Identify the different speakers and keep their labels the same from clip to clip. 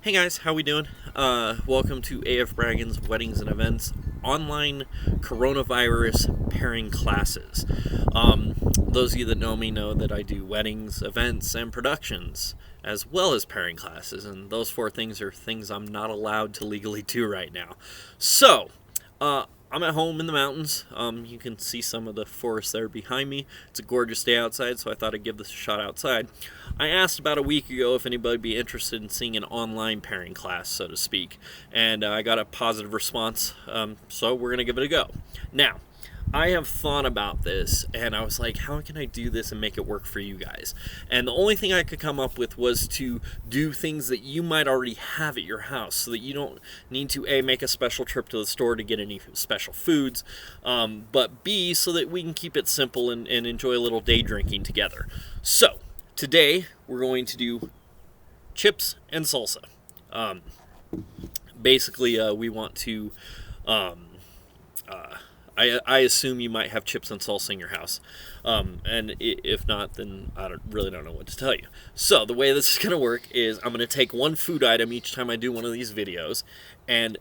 Speaker 1: Hey guys, how we doing? Welcome to afbragginsweddings and events online coronavirus pairing classes. Those of you that know me know that I do weddings, events, and productions, as well as pairing classes, and those four things are things I'm not allowed to legally do right now. So, I'm at home in the mountains. You can see some of the forest there behind me. It's a gorgeous day outside, so I thought I'd give this a shot outside. I asked about a week ago if anybody would be interested in seeing an online pairing class, so to speak, and I got a positive response, so we're going to give it a go. Now, I have thought about this, and I was like, how can I do this and make it work for you guys? And the only thing I could come up with was to do things that you might already have at your house so that you don't need to, A, make a special trip to the store to get any special foods, but B, so that we can keep it simple and enjoy a little day drinking together. So, today, we're going to do chips and salsa. Basically, we want to... I assume you might have chips and salsa in your house. And if not, then I really don't know what to tell you. So the way this is going to work is I'm going to take one food item each time I do one of these videos. And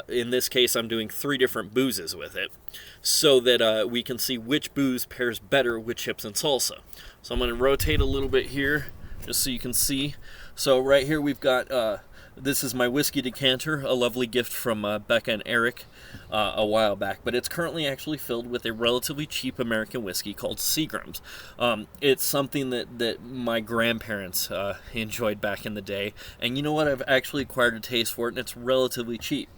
Speaker 1: in this case, I'm doing 3 different boozes with it. So that we can see which booze pairs better with chips and salsa. So I'm going to rotate a little bit here just so you can see. So right here we've got... this is my whiskey decanter, a lovely gift from Becca and Eric a while back, but it's currently actually filled with a relatively cheap American whiskey called Seagram's. It's something that my grandparents enjoyed back in the day, and you know what? I've actually acquired a taste for it, and it's relatively cheap.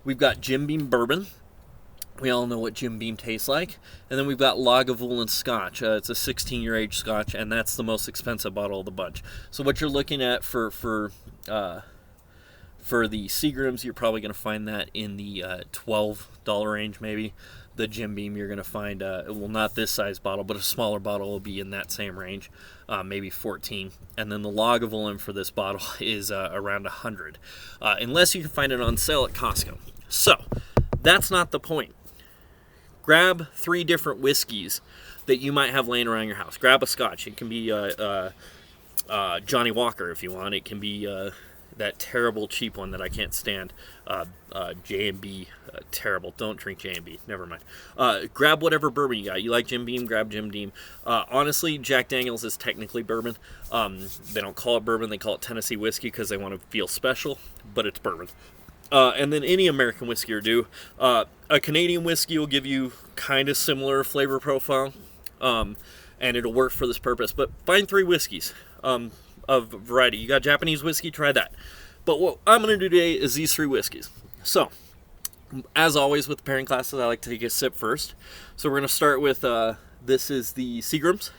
Speaker 1: We've got Jim Beam bourbon. We all know what Jim Beam tastes like. And then we've got Lagavulin Scotch. It's a 16-year age Scotch, and that's the most expensive bottle of the bunch. So what you're looking at for the Seagrams, you're probably going to find that in the $12 range, maybe. The Jim Beam, you're going to find, well, not this size bottle, but a smaller bottle will be in that same range, maybe 14. And then the Lagavulin for this bottle is around 100, unless you can find it on sale at Costco. So, that's not the point. Grab 3 different whiskeys that you might have laying around your house. Grab a Scotch. It can be Johnny Walker if you want. It can be... that terrible cheap one that I can't stand, J&B, terrible. Don't drink J&B. Never mind. Grab whatever bourbon you got. You like Jim Beam? Grab Jim Beam. Honestly, Jack Daniels is technically bourbon. They don't call it bourbon. They call it Tennessee whiskey because they want to feel special, but it's bourbon. And then any American whiskey will do. A Canadian whiskey will give you kind of similar flavor profile, and it'll work for this purpose. But find 3 whiskeys. Of variety. You got Japanese whiskey, try that. But what I'm going to do today is these 3 whiskeys. So, as always with the pairing classes, I like to take a sip first. So we're going to start with, this is the Seagrams.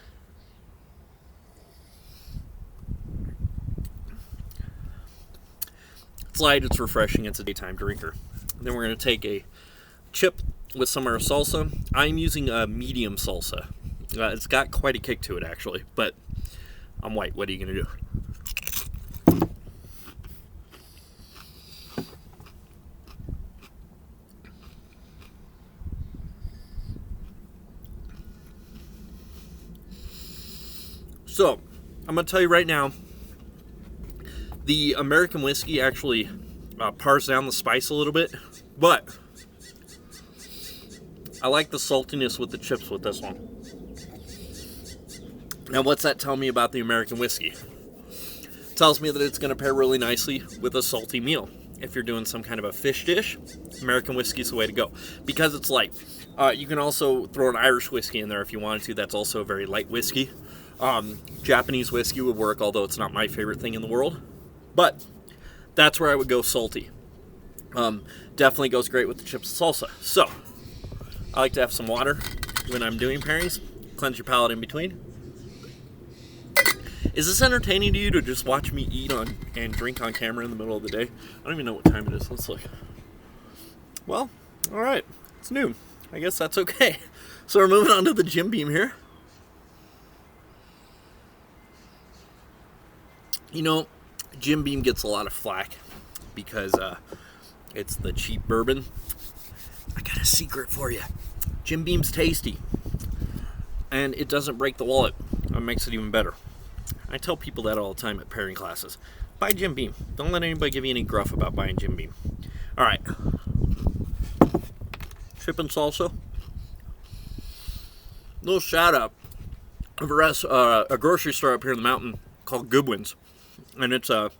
Speaker 1: It's light, it's refreshing, it's a daytime drinker. Then we're going to take a chip with some of our salsa. I'm using a medium salsa. It's got quite a kick to it, actually, but I'm white. What are you going to do? So, I'm going to tell you right now, the American whiskey actually pars down the spice a little bit, but I like the saltiness with the chips with this one. Now, what's that tell me about the American whiskey? It tells me that it's going to pair really nicely with a salty meal. If you're doing some kind of a fish dish, American whiskey is the way to go because it's light. You can also throw an Irish whiskey in there if you wanted to. That's also a very light whiskey. Japanese whiskey would work, although it's not my favorite thing in the world. But that's where I would go salty. Definitely goes great with the chips and salsa. So, I like to have some water when I'm doing pairings. Cleanse your palate in between. Is this entertaining to you to just watch me eat and drink on camera in the middle of the day? I don't even know what time it is. Let's look. Well, alright. It's noon. I guess that's okay. So we're moving on to the Jim Beam here. You know, Jim Beam gets a lot of flack because it's the cheap bourbon. I got a secret for you. Jim Beam's tasty. And it doesn't break the wallet. It makes it even better. I tell people that all the time at pairing classes. buy Jim Beam. Don't let anybody give you any gruff about buying Jim Beam. All right. Chip and salsa. Little shout out of a grocery store up here in the mountain called Goodwin's. And it's a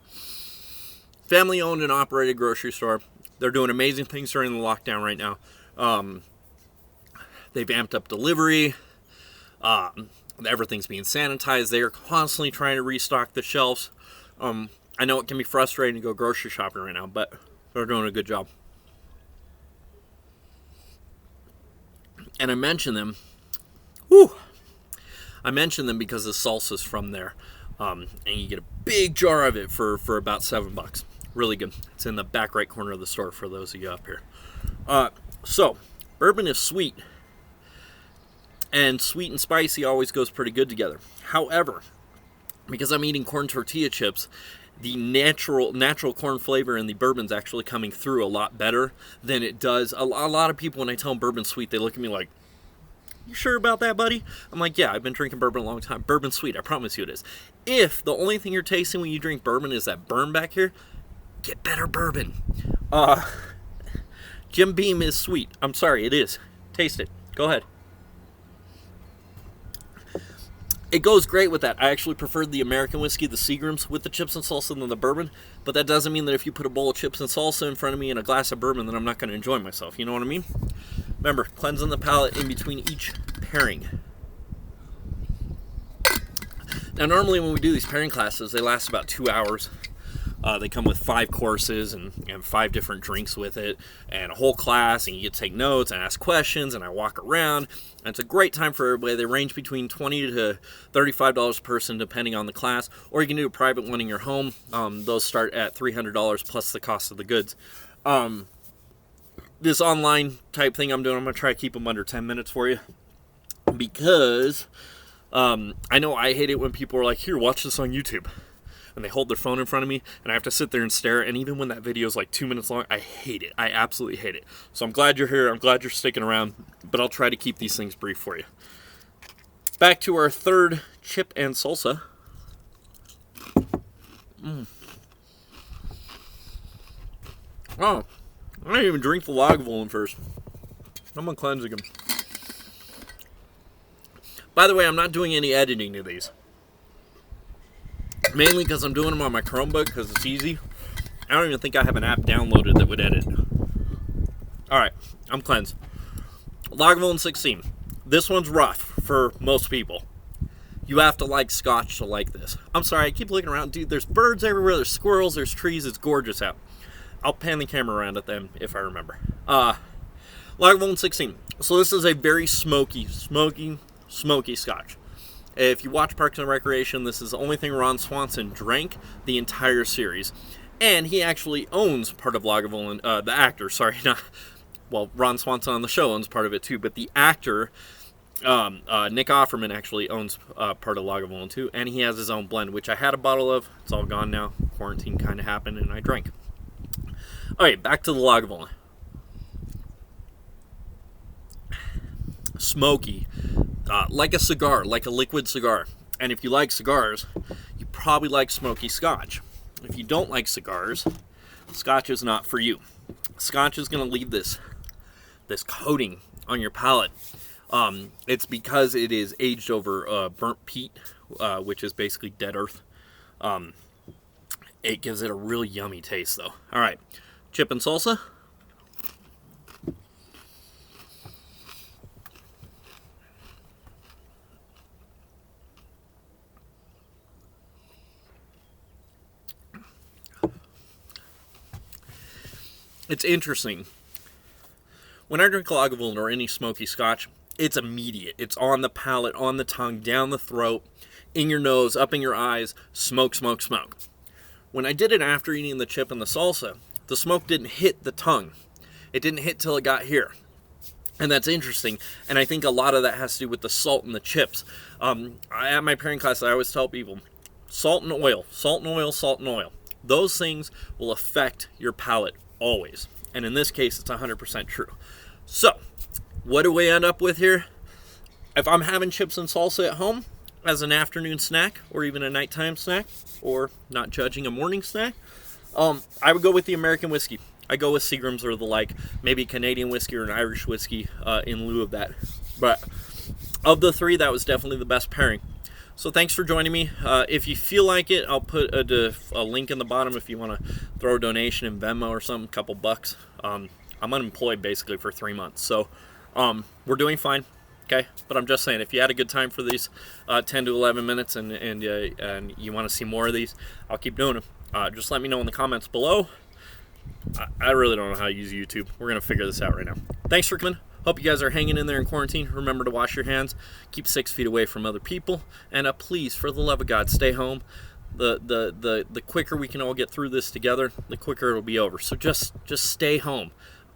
Speaker 1: family owned and operated grocery store. They're doing amazing things during the lockdown right now. They've amped up delivery. Everything's being sanitized. They are constantly trying to restock the shelves. I know it can be frustrating to go grocery shopping right now, but they're doing a good job. And I mention them. I mention them because the salsa's from there. And you get a big jar of it for about $7. Really good. It's in the back right corner of the store for those of you up here. So, bourbon is sweet. And sweet and spicy always goes pretty good together. However, because I'm eating corn tortilla chips, the natural corn flavor in the bourbon's actually coming through a lot better than it does. A lot of people, when I tell them bourbon's sweet, they look at me like, "You sure about that, buddy?" I'm like, "Yeah, I've been drinking bourbon a long time. Bourbon's sweet, I promise you it is." If the only thing you're tasting when you drink bourbon is that burn back here, get better bourbon. Jim Beam is sweet. I'm sorry, it is. Taste it. Go ahead. It goes great with that. I actually preferred the American whiskey, the Seagrams, with the chips and salsa than the bourbon. But that doesn't mean that if you put a bowl of chips and salsa in front of me and a glass of bourbon, then I'm not going to enjoy myself. You know what I mean? Remember, cleansing the palate in between each pairing. Now, normally when we do these pairing classes, they last about 2 hours. They come with 5 courses and 5 different drinks with it, and a whole class, and you get to take notes and ask questions, and I walk around, and it's a great time for everybody. They range between $20 to $35 a person, depending on the class, or you can do a private one in your home. Those start at $300 plus the cost of the goods. This online type thing I'm doing, I'm going to try to keep them under 10 minutes for you, because I know I hate it when people are like, "Here, watch this on YouTube." And they hold their phone in front of me, and I have to sit there and stare. And even when that video is like 2 minutes long, I hate it. I absolutely hate it. So I'm glad you're here. I'm glad you're sticking around. But I'll try to keep these things brief for you. Back to our third chip and salsa. Oh, I didn't even drink the Lagavulin first. I'm gonna cleanse them. By the way, I'm not doing any editing to these. Mainly because I'm doing them on my Chromebook because it's easy. I don't even think I have an app downloaded that would edit. Alright, I'm cleansed. Lagavulin 16. This one's rough for most people. You have to like Scotch to like this. I'm sorry, I keep looking around. Dude, there's birds everywhere. There's squirrels. There's trees. It's gorgeous out. I'll pan the camera around at them if I remember. Lagavulin 16. So this is a very smoky Scotch. If you watch Parks and Recreation, this is the only thing Ron Swanson drank the entire series. And he actually owns part of Lagavulin, the actor, sorry, not, well, Ron Swanson on the show owns part of it too, but the actor, Nick Offerman, actually owns part of Lagavulin too, and he has his own blend, which I had a bottle of. It's all gone now. Quarantine kind of happened, and I drank. Okay, back to the Lagavulin. Smoky. Like a cigar, like a liquid cigar. And if you like cigars, you probably like smoky Scotch. If you don't like cigars, Scotch is not for you. Scotch is going to leave this coating on your palate. It's because it is aged over burnt peat, which is basically dead earth. It gives it a really yummy taste, though. All right, chip and salsa. It's interesting. When I drink Lagavulin or any smoky Scotch, it's immediate. It's on the palate, on the tongue, down the throat, in your nose, up in your eyes, smoke, smoke, smoke. When I did it after eating the chip and the salsa, the smoke didn't hit the tongue. It didn't hit till it got here. And that's interesting. And I think a lot of that has to do with the salt in the chips. At my pairing class, I always tell people, salt and oil, salt and oil, salt and oil. Those things will affect your palate always. And in this case, it's 100% true. So, what do we end up with here? If I'm having chips and salsa at home, as an afternoon snack or even a nighttime snack, or not judging, a morning snack, I would go with the American whiskey. I go with Seagram's or the like, maybe Canadian whiskey or an Irish whiskey in lieu of that. But of the three, that was definitely the best pairing. So thanks for joining me. If you feel like it, I'll put a link in the bottom if you want to throw a donation in Venmo or something, a couple bucks. I'm unemployed basically for 3 months, so we're doing fine. Okay, but I'm just saying, if you had a good time for these 10 to 11 minutes and you want to see more of these, I'll keep doing them. Just let me know in the comments below. I really don't know how to use YouTube. We're going to figure this out right now. Thanks for coming. Hope you guys are hanging in there in quarantine. Remember to wash your hands. Keep 6 feet away from other people. And please, for the love of God, stay home. The quicker we can all get through this together, the quicker it'll be over. So just stay home.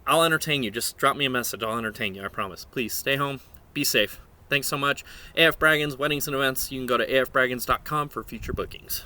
Speaker 1: I'll entertain you. Just drop me a message. I'll entertain you. I promise. Please stay home. Be safe. Thanks so much. AF Braggins, Weddings and Events. You can go to afbragginsweddings.com for future bookings.